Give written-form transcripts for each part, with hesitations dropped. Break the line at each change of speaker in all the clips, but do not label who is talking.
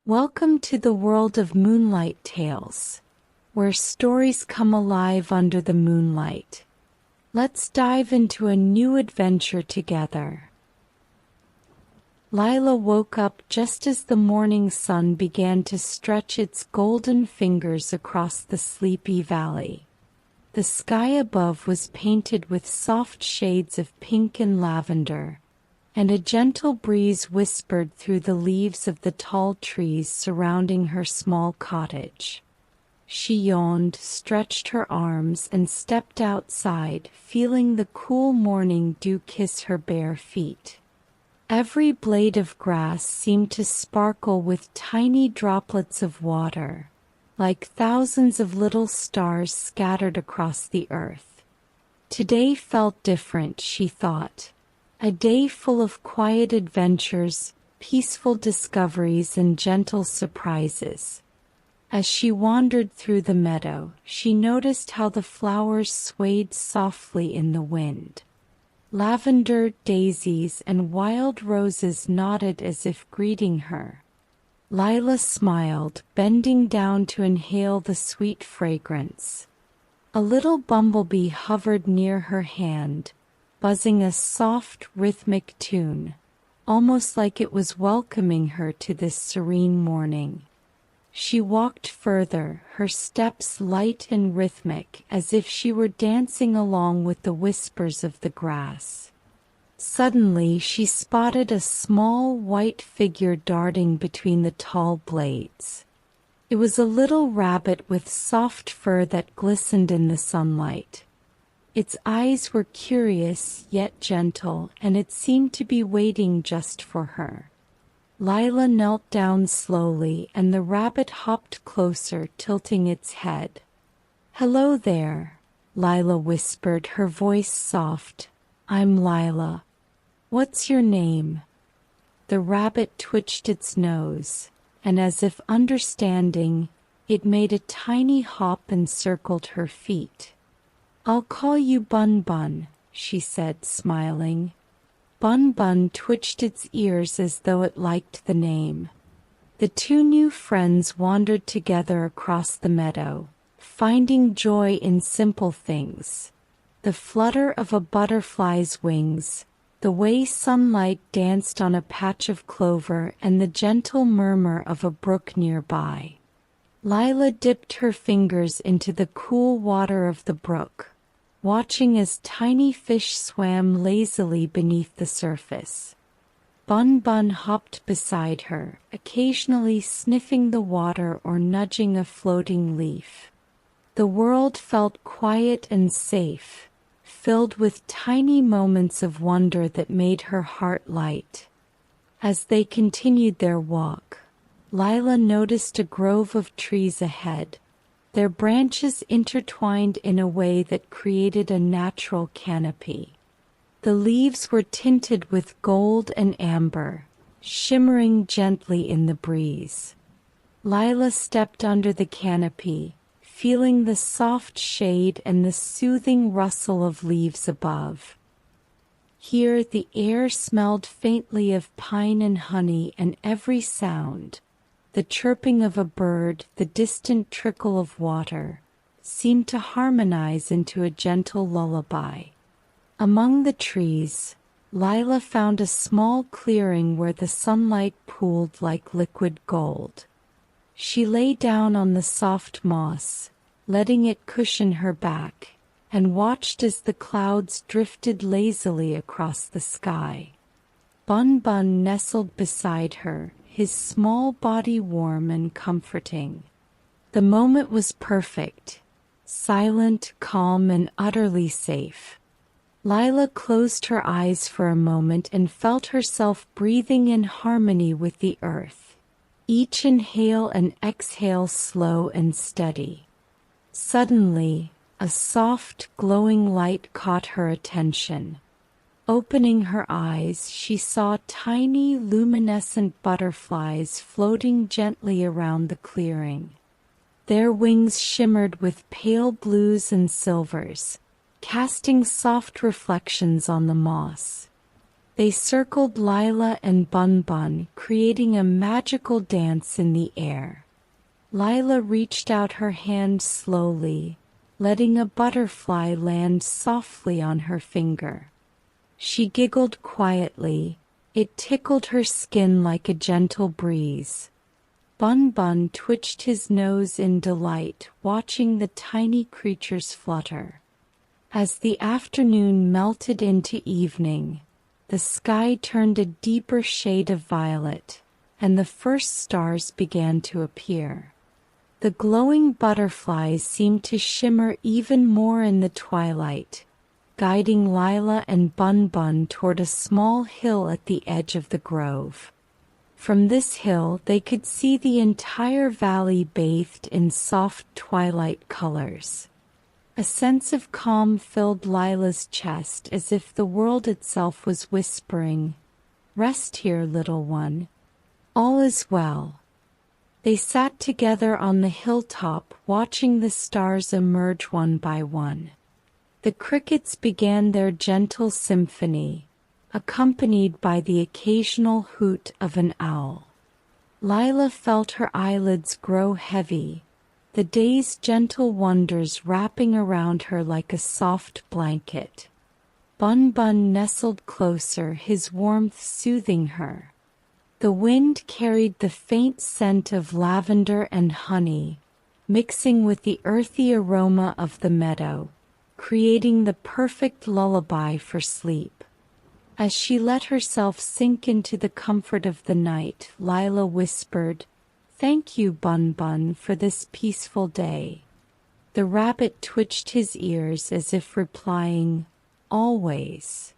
Welcome to the world of Moonlight Tales, where stories come alive under the moonlight. Let's dive into a new adventure together. Lila woke up just as the morning sun began to stretch its golden fingers across the sleepy valley. The sky above was painted with soft shades of pink and lavender, and a gentle breeze whispered through the leaves of the tall trees surrounding her small cottage. She yawned, stretched her arms, and stepped outside, feeling the cool morning dew kiss her bare feet. Every blade of grass seemed to sparkle with tiny droplets of water, like thousands of little stars scattered across the earth. Today felt different, she thought. A day full of quiet adventures, peaceful discoveries, and gentle surprises. As she wandered through the meadow, she noticed how the flowers swayed softly in the wind. Lavender, daisies, and wild roses nodded as if greeting her. Lila smiled, bending down to inhale the sweet fragrance. A little bumblebee hovered near her hand, buzzing a soft, rhythmic tune, almost like it was welcoming her to this serene morning. She walked further, her steps light and rhythmic, as if she were dancing along with the whispers of the grass. Suddenly, she spotted a small, white figure darting between the tall blades. It was a little rabbit with soft fur that glistened in the sunlight. Its eyes were curious yet gentle, and it seemed to be waiting just for her. Lila knelt down slowly, and the rabbit hopped closer, tilting its head. "Hello there," Lila whispered, her voice soft. "I'm Lila. What's your name?" The rabbit twitched its nose, and as if understanding, it made a tiny hop and circled her feet. "I'll call you Bunbun," she said, smiling. Bunbun twitched its ears as though it liked the name. The two new friends wandered together across the meadow, finding joy in simple things. The flutter of a butterfly's wings, the way sunlight danced on a patch of clover, and the gentle murmur of a brook nearby. Lila dipped her fingers into the cool water of the brook, watching as tiny fish swam lazily beneath the surface. Bunbun hopped beside her, occasionally sniffing the water or nudging a floating leaf. The world felt quiet and safe, filled with tiny moments of wonder that made her heart light. As they continued their walk, Lila noticed a grove of trees ahead, their branches intertwined in a way that created a natural canopy. The leaves were tinted with gold and amber, shimmering gently in the breeze. Lila stepped under the canopy, feeling the soft shade and the soothing rustle of leaves above. Here the air smelled faintly of pine and honey, and every sound, the chirping of a bird, the distant trickle of water, seemed to harmonize into a gentle lullaby. Among the trees, Lila found a small clearing where the sunlight pooled like liquid gold. She lay down on the soft moss, letting it cushion her back, and watched as the clouds drifted lazily across the sky. Bunbun nestled beside her, his small body warm and comforting. The moment was perfect, silent, calm, and utterly safe. Lila closed her eyes for a moment and felt herself breathing in harmony with the earth, each inhale and exhale slow and steady. Suddenly, a soft, glowing light caught her attention. Opening her eyes, she saw tiny, luminescent butterflies floating gently around the clearing. Their wings shimmered with pale blues and silvers, casting soft reflections on the moss. They circled Lila and Bunbun, creating a magical dance in the air. Lila reached out her hand slowly, letting a butterfly land softly on her finger. She giggled quietly. It tickled her skin like a gentle breeze. Bunbun twitched his nose in delight, watching the tiny creatures flutter. As the afternoon melted into evening, the sky turned a deeper shade of violet, and the first stars began to appear. The glowing butterflies seemed to shimmer even more in the twilight, guiding Lila and Bunbun toward a small hill at the edge of the grove. From this hill they could see the entire valley bathed in soft twilight colors. A sense of calm filled Lila's chest, as if the world itself was whispering, "Rest here, little one. All is well." They sat together on the hilltop, watching the stars emerge one by one. The crickets began their gentle symphony, accompanied by the occasional hoot of an owl. Lila felt her eyelids grow heavy, the day's gentle wonders wrapping around her like a soft blanket. Bunbun nestled closer, his warmth soothing her. The wind carried the faint scent of lavender and honey, mixing with the earthy aroma of the meadow, creating the perfect lullaby for sleep. As she let herself sink into the comfort of the night, Lila whispered, "Thank you, Bunbun, for this peaceful day." The rabbit twitched his ears as if replying, "Always."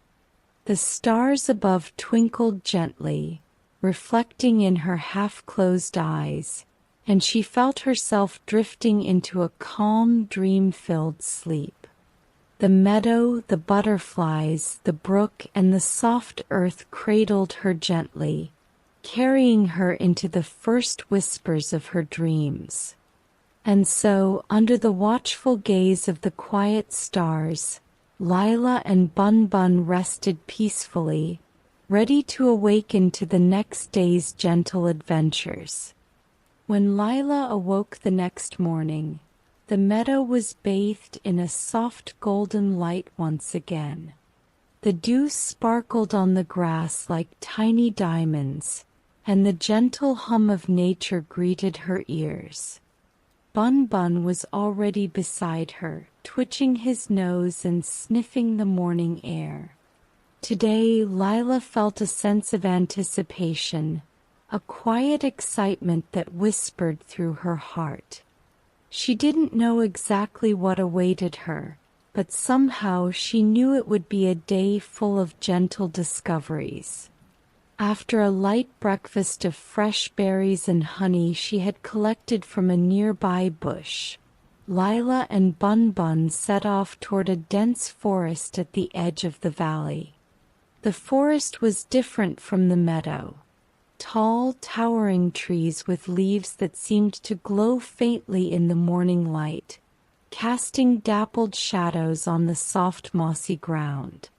The stars above twinkled gently, reflecting in her half-closed eyes, and she felt herself drifting into a calm, dream-filled sleep. The meadow, the butterflies, the brook, and the soft earth cradled her gently, carrying her into the first whispers of her dreams. And so, under the watchful gaze of the quiet stars, Lila and Bunbun rested peacefully, ready to awaken to the next day's gentle adventures. When Lila awoke the next morning, the meadow was bathed in a soft golden light once again. The dew sparkled on the grass like tiny diamonds, and the gentle hum of nature greeted her ears. Bunbun was already beside her, twitching his nose and sniffing the morning air. Today, Lila felt a sense of anticipation, a quiet excitement that whispered through her heart. She didn't know exactly what awaited her, but somehow she knew it would be a day full of gentle discoveries. After a light breakfast of fresh berries and honey she had collected from a nearby bush, Lila and Bunbun set off toward a dense forest at the edge of the valley. The forest was different from the meadow. Tall, towering trees with leaves that seemed to glow faintly in the morning light, casting dappled shadows on the soft mossy ground.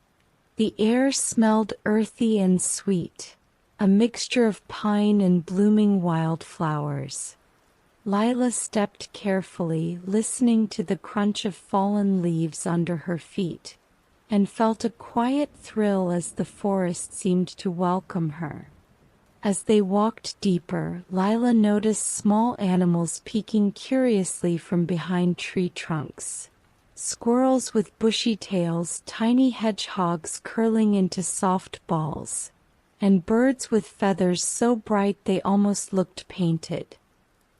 The air smelled earthy and sweet, a mixture of pine and blooming wildflowers. Lila stepped carefully, listening to the crunch of fallen leaves under her feet, and felt a quiet thrill as the forest seemed to welcome her. As they walked deeper, Lila noticed small animals peeking curiously from behind tree trunks. Squirrels with bushy tails, tiny hedgehogs curling into soft balls, and birds with feathers so bright they almost looked painted.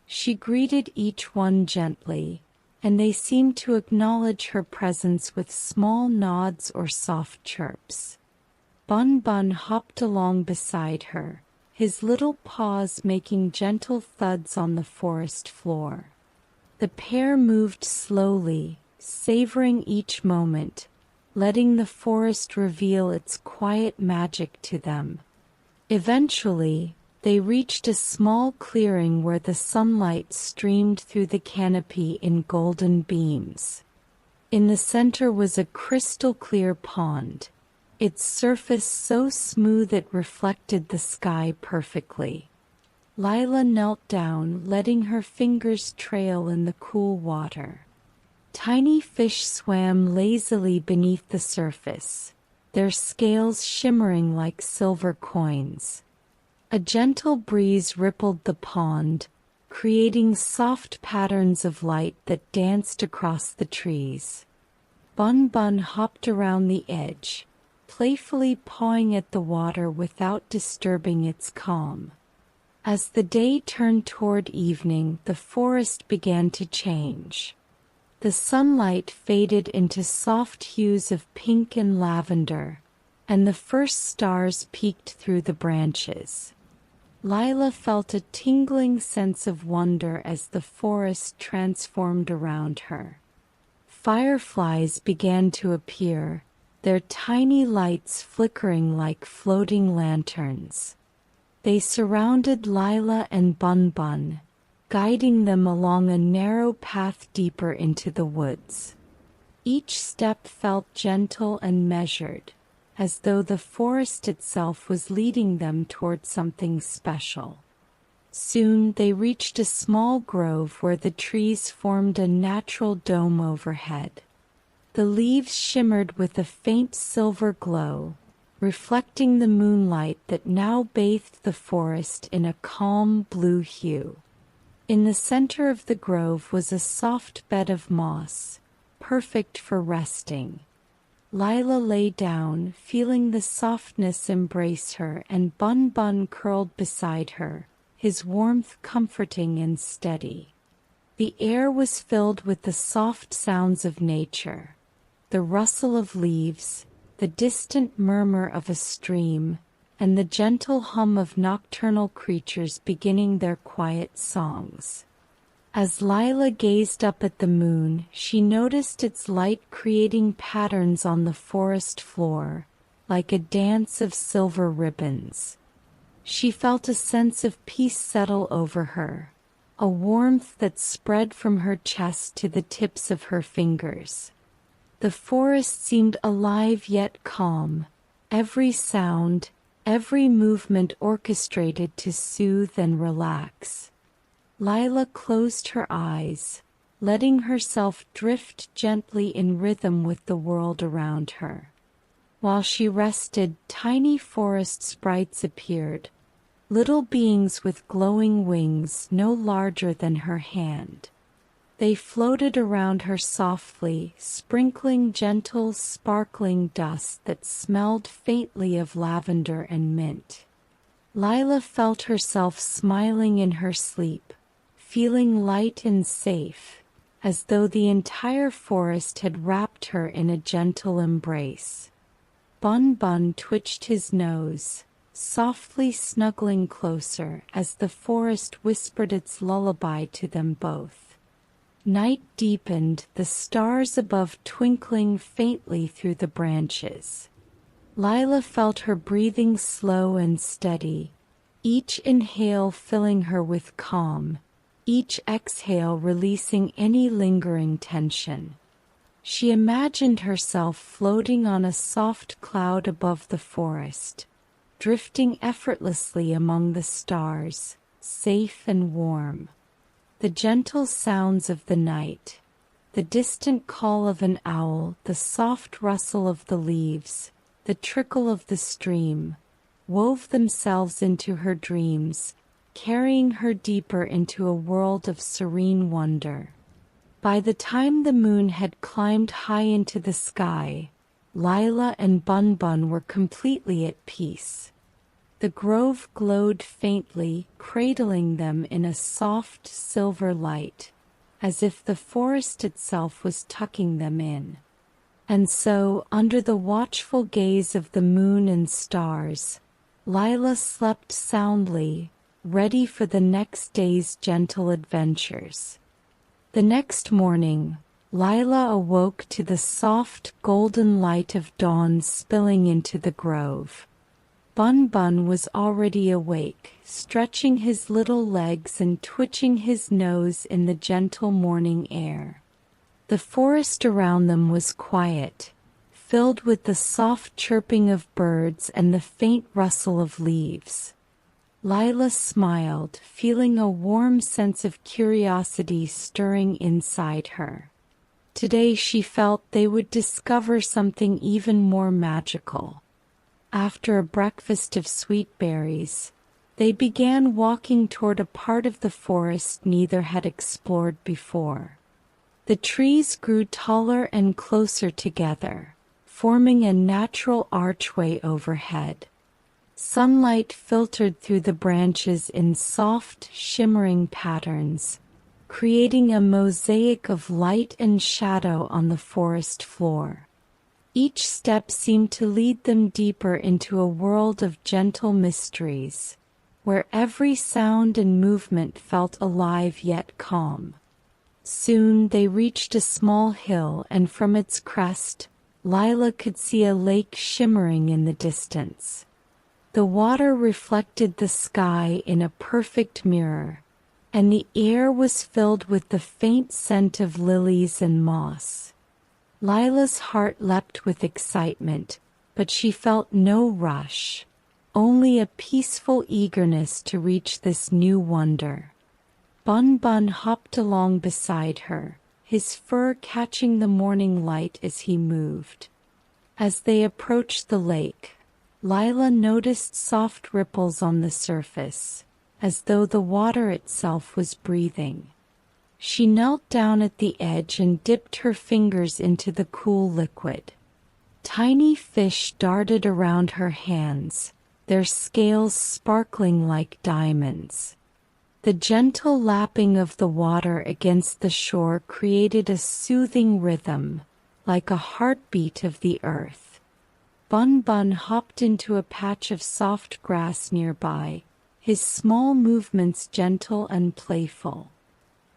She greeted each one gently, and they seemed to acknowledge her presence with small nods or soft chirps. Bunbun hopped along beside her, his little paws making gentle thuds on the forest floor. The pair moved slowly, savoring each moment, letting the forest reveal its quiet magic to them. Eventually, they reached a small clearing where the sunlight streamed through the canopy in golden beams. In the center was a crystal-clear pond, its surface so smooth it reflected the sky perfectly. Lila knelt down, letting her fingers trail in the cool water. Tiny fish swam lazily beneath the surface, their scales shimmering like silver coins. A gentle breeze rippled the pond, creating soft patterns of light that danced across the trees. Bunbun hopped around the edge, playfully pawing at the water without disturbing its calm. As the day turned toward evening, the forest began to change. The sunlight faded into soft hues of pink and lavender, and the first stars peeked through the branches. Lila felt a tingling sense of wonder as the forest transformed around her. Fireflies began to appear, their tiny lights flickering like floating lanterns. They surrounded Lila and Bunbun, guiding them along a narrow path deeper into the woods. Each step felt gentle and measured, as though the forest itself was leading them toward something special. Soon they reached a small grove where the trees formed a natural dome overhead. The leaves shimmered with a faint silver glow, reflecting the moonlight that now bathed the forest in a calm blue hue. In the center of the grove was a soft bed of moss, perfect for resting. Lila lay down, feeling the softness embrace her, and Bunbun curled beside her, his warmth comforting and steady. The air was filled with the soft sounds of nature, the rustle of leaves, the distant murmur of a stream, and the gentle hum of nocturnal creatures beginning their quiet songs. As Lila gazed up at the moon, she noticed its light creating patterns on the forest floor, like a dance of silver ribbons. She felt a sense of peace settle over her, a warmth that spread from her chest to the tips of her fingers. The forest seemed alive yet calm, every sound, every movement orchestrated to soothe and relax. Lila closed her eyes, letting herself drift gently in rhythm with the world around her. While she rested, tiny forest sprites appeared, little beings with glowing wings no larger than her hand. They floated around her softly, sprinkling gentle, sparkling dust that smelled faintly of lavender and mint. Lila felt herself smiling in her sleep, feeling light and safe, as though the entire forest had wrapped her in a gentle embrace. Bunbun twitched his nose, softly snuggling closer as the forest whispered its lullaby to them both. Night deepened, the stars above twinkling faintly through the branches. Lila felt her breathing slow and steady, each inhale filling her with calm, each exhale releasing any lingering tension. She imagined herself floating on a soft cloud above the forest, drifting effortlessly among the stars, safe and warm. The gentle sounds of the night, the distant call of an owl, the soft rustle of the leaves, the trickle of the stream, wove themselves into her dreams, carrying her deeper into a world of serene wonder. By the time the moon had climbed high into the sky, Lila and Bunbun were completely at peace. The grove glowed faintly, cradling them in a soft silver light, as if the forest itself was tucking them in. And so, under the watchful gaze of the moon and stars, Lila slept soundly, ready for the next day's gentle adventures. The next morning, Lila awoke to the soft golden light of dawn spilling into the grove. Bunbun was already awake, stretching his little legs and twitching his nose in the gentle morning air. The forest around them was quiet, filled with the soft chirping of birds and the faint rustle of leaves. Lila smiled, feeling a warm sense of curiosity stirring inside her. Today she felt they would discover something even more magical. After a breakfast of sweet berries, they began walking toward a part of the forest neither had explored before. The trees grew taller and closer together, forming a natural archway overhead. Sunlight filtered through the branches in soft, shimmering patterns, creating a mosaic of light and shadow on the forest floor. Each step seemed to lead them deeper into a world of gentle mysteries, where every sound and movement felt alive yet calm. Soon they reached a small hill, and from its crest, Lila could see a lake shimmering in the distance. The water reflected the sky in a perfect mirror, and the air was filled with the faint scent of lilies and moss. Lila's heart leapt with excitement, but she felt no rush, only a peaceful eagerness to reach this new wonder. Bunbun hopped along beside her, his fur catching the morning light as he moved. As they approached the lake, Lila noticed soft ripples on the surface, as though the water itself was breathing. She knelt down at the edge and dipped her fingers into the cool liquid. Tiny fish darted around her hands, their scales sparkling like diamonds. The gentle lapping of the water against the shore created a soothing rhythm, like a heartbeat of the earth. Bunbun hopped into a patch of soft grass nearby, his small movements gentle and playful.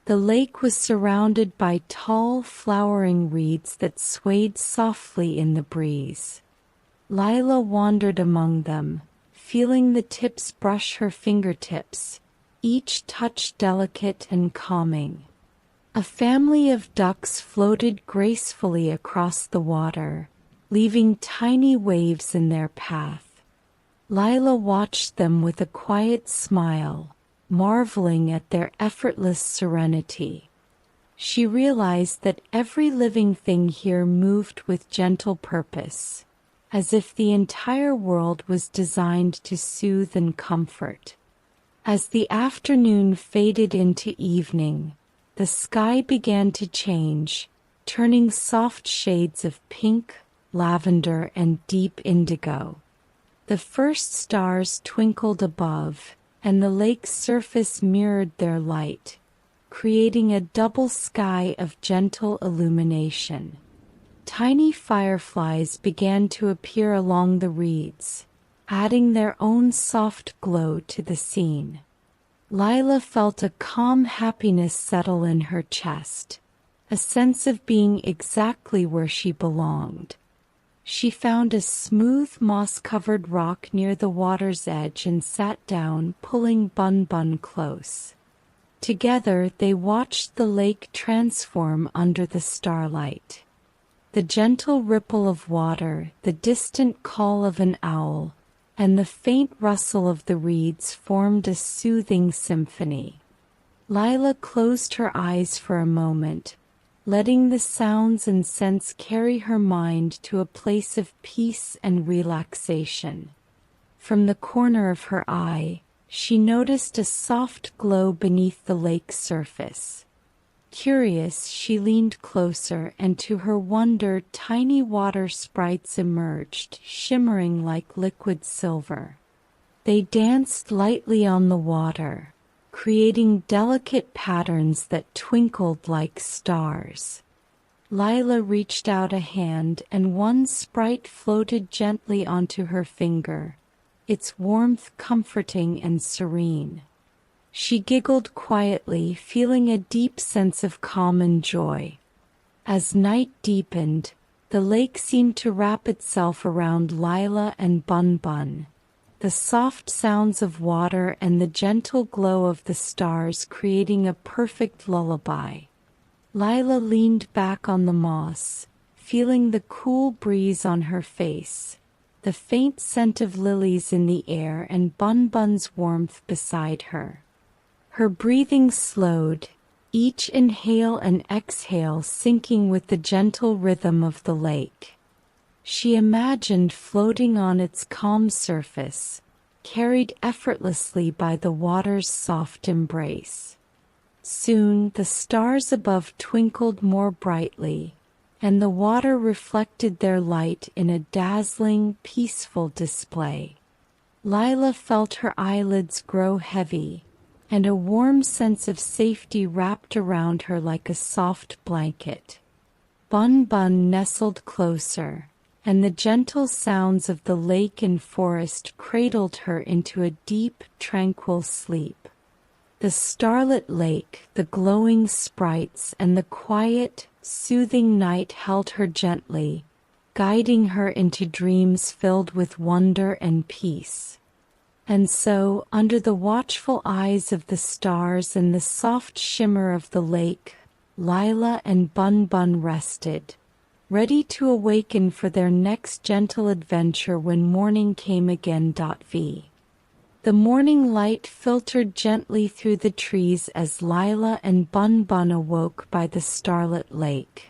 The lake was surrounded by tall, flowering reeds that swayed softly in the breeze. Lila wandered among them, feeling the tips brush her fingertips, each touch delicate and calming. A family of ducks floated gracefully across the water, leaving tiny waves in their path. Lila watched them with a quiet smile, marveling at their effortless serenity. She realized that every living thing here moved with gentle purpose, as if the entire world was designed to soothe and comfort. As the afternoon faded into evening, the sky began to change, turning soft shades of pink, lavender, and deep indigo. The first stars twinkled above, and the lake's surface mirrored their light, creating a double sky of gentle illumination. Tiny fireflies began to appear along the reeds, adding their own soft glow to the scene. Lila felt a calm happiness settle in her chest, a sense of being exactly where she belonged. She found a smooth moss-covered rock near the water's edge and sat down, pulling Bunbun close. Together they watched the lake transform under the starlight. The gentle ripple of water, the distant call of an owl, and the faint rustle of the reeds formed a soothing symphony. Lila closed her eyes for a moment, letting the sounds and scents carry her mind to a place of peace and relaxation. From the corner of her eye, she noticed a soft glow beneath the lake's surface. Curious, she leaned closer, and to her wonder, tiny water sprites emerged, shimmering like liquid silver. They danced lightly on the water, creating delicate patterns that twinkled like stars. Lila reached out a hand, and one sprite floated gently onto her finger, its warmth comforting and serene. She giggled quietly, feeling a deep sense of calm and joy. As night deepened, the lake seemed to wrap itself around Lila and Bunbun. The soft sounds of water and the gentle glow of the stars creating a perfect lullaby. Lila leaned back on the moss, feeling the cool breeze on her face, the faint scent of lilies in the air, and Bunbun's warmth beside her. Her breathing slowed, each inhale and exhale syncing with the gentle rhythm of the lake. She imagined floating on its calm surface, carried effortlessly by the water's soft embrace. Soon the stars above twinkled more brightly, and the water reflected their light in a dazzling, peaceful display. Lila felt her eyelids grow heavy, and a warm sense of safety wrapped around her like a soft blanket. Bunbun nestled closer, and the gentle sounds of the lake and forest cradled her into a deep, tranquil sleep. The starlit lake, the glowing sprites, and the quiet, soothing night held her gently, guiding her into dreams filled with wonder and peace. And so, under the watchful eyes of the stars and the soft shimmer of the lake, Lila and Bunbun rested, ready to awaken for their next gentle adventure when morning came again. The morning light filtered gently through the trees as Lila and Bunbun awoke by the starlit lake.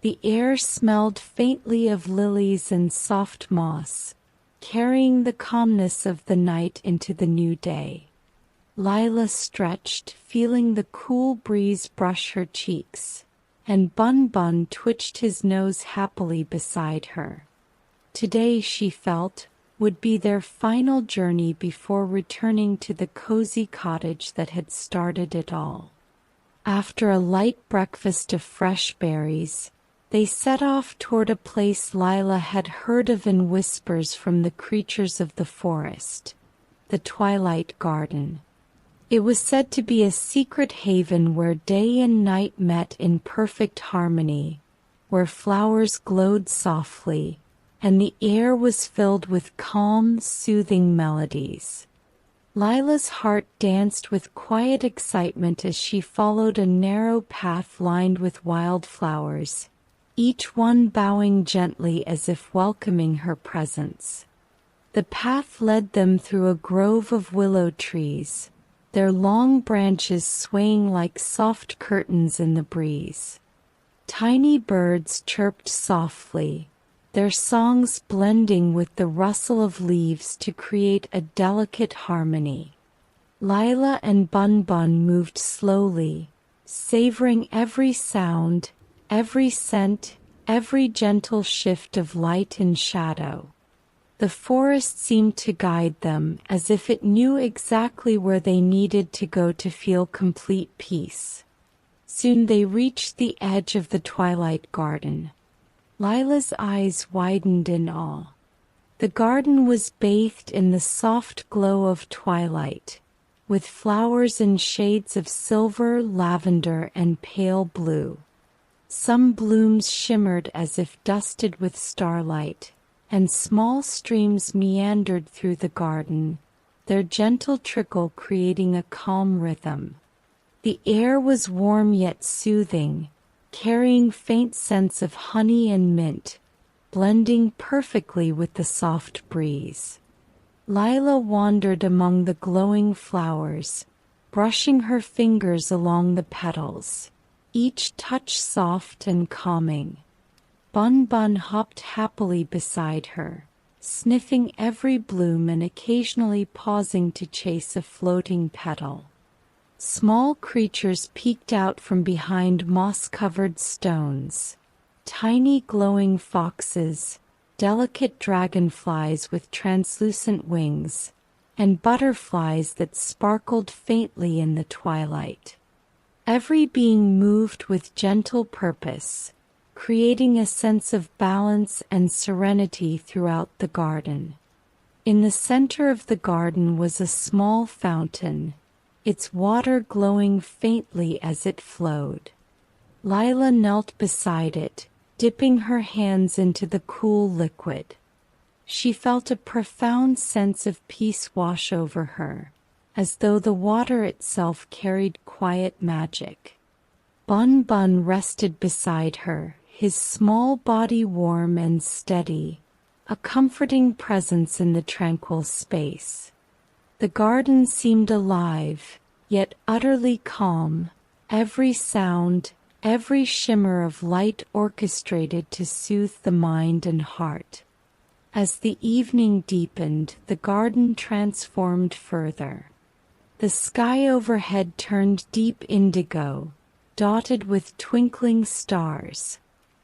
The air smelled faintly of lilies and soft moss, carrying the calmness of the night into the new day. Lila stretched, feeling the cool breeze brush her cheeks, and Bunbun twitched his nose happily beside her. Today, she felt, would be their final journey before returning to the cozy cottage that had started it all. After a light breakfast of fresh berries, they set off toward a place Lila had heard of in whispers from the creatures of the forest, the Twilight Garden. It was said to be a secret haven where day and night met in perfect harmony, where flowers glowed softly, and the air was filled with calm, soothing melodies. Lila's heart danced with quiet excitement as she followed a narrow path lined with wildflowers, each one bowing gently as if welcoming her presence. The path led them through a grove of willow trees, their long branches swaying like soft curtains in the breeze. Tiny birds chirped softly, their songs blending with the rustle of leaves to create a delicate harmony. Lila and Bunbun moved slowly, savoring every sound, every scent, every gentle shift of light and shadow. The forest seemed to guide them as if it knew exactly where they needed to go to feel complete peace. Soon they reached the edge of the Twilight Garden. Lila's eyes widened in awe. The garden was bathed in the soft glow of twilight, with flowers in shades of silver, lavender, and pale blue. Some blooms shimmered as if dusted with starlight, and small streams meandered through the garden, their gentle trickle creating a calm rhythm. The air was warm yet soothing, carrying faint scents of honey and mint, blending perfectly with the soft breeze. Lila wandered among the glowing flowers, brushing her fingers along the petals, each touch soft and calming. Bunbun hopped happily beside her, sniffing every bloom and occasionally pausing to chase a floating petal. Small creatures peeked out from behind moss-covered stones, tiny glowing foxes, delicate dragonflies with translucent wings, and butterflies that sparkled faintly in the twilight. Every being moved with gentle purpose, creating a sense of balance and serenity throughout the garden. In the center of the garden was a small fountain, its water glowing faintly as it flowed. Lila knelt beside it, dipping her hands into the cool liquid. She felt a profound sense of peace wash over her, as though the water itself carried quiet magic. Bunbun rested beside her, his small body warm and steady, a comforting presence in the tranquil space. The garden seemed alive, yet utterly calm, every sound, every shimmer of light orchestrated to soothe the mind and heart. As the evening deepened, the garden transformed further. The sky overhead turned deep indigo, dotted with twinkling stars,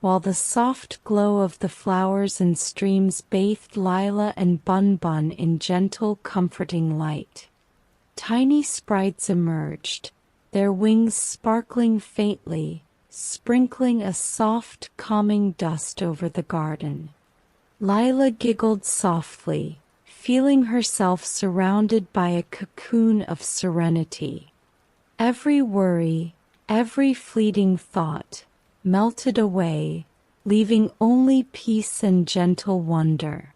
while the soft glow of the flowers and streams bathed Lila and Bunbun in gentle, comforting light. Tiny sprites emerged, their wings sparkling faintly, sprinkling a soft, calming dust over the garden. Lila giggled softly, feeling herself surrounded by a cocoon of serenity. Every worry, every fleeting thought, melted away, leaving only peace and gentle wonder.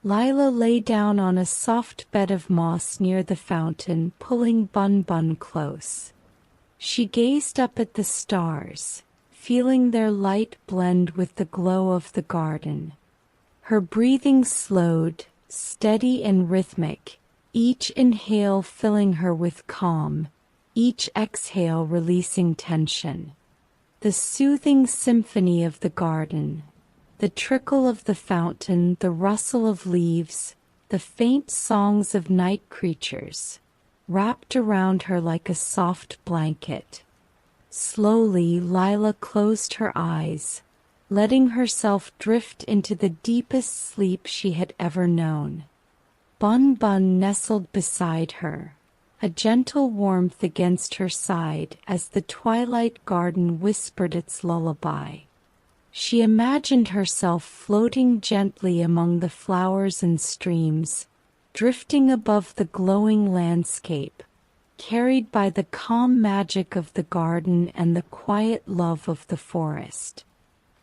Lila lay down on a soft bed of moss near the fountain, pulling Bunbun close. She gazed up at the stars, feeling their light blend with the glow of the garden. Her breathing slowed, steady and rhythmic, each inhale filling her with calm, each exhale releasing tension. The soothing symphony of the garden, the trickle of the fountain, the rustle of leaves, the faint songs of night creatures, wrapped around her like a soft blanket. Slowly, Lila closed her eyes, letting herself drift into the deepest sleep she had ever known. Bunbun nestled beside her, a gentle warmth against her side as the Twilight Garden whispered its lullaby. She imagined herself floating gently among the flowers and streams, drifting above the glowing landscape, carried by the calm magic of the garden and the quiet love of the forest.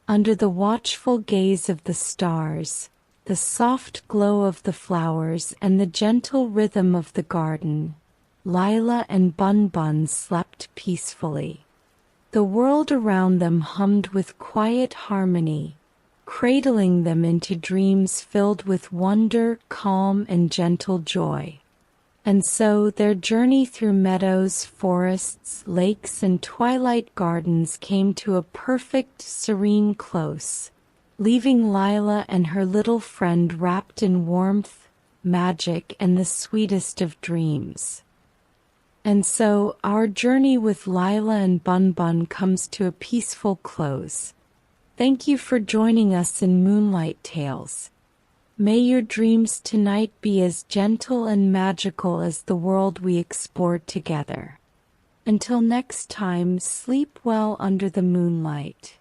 Under the watchful gaze of the stars, the soft glow of the flowers and the gentle rhythm of the garden, Lila and Bunbun slept peacefully. The world around them hummed with quiet harmony, cradling them into dreams filled with wonder, calm, and gentle joy. And so their journey through meadows, forests, lakes, and twilight gardens came to a perfect, serene close, leaving Lila and her little friend wrapped in warmth, magic, and the sweetest of dreams. And so our journey with Lila and Bunbun comes to a peaceful close. Thank you for joining us in Moonlight Tales. May your dreams tonight be as gentle and magical as the world we explored together. Until next time, sleep well under the moonlight.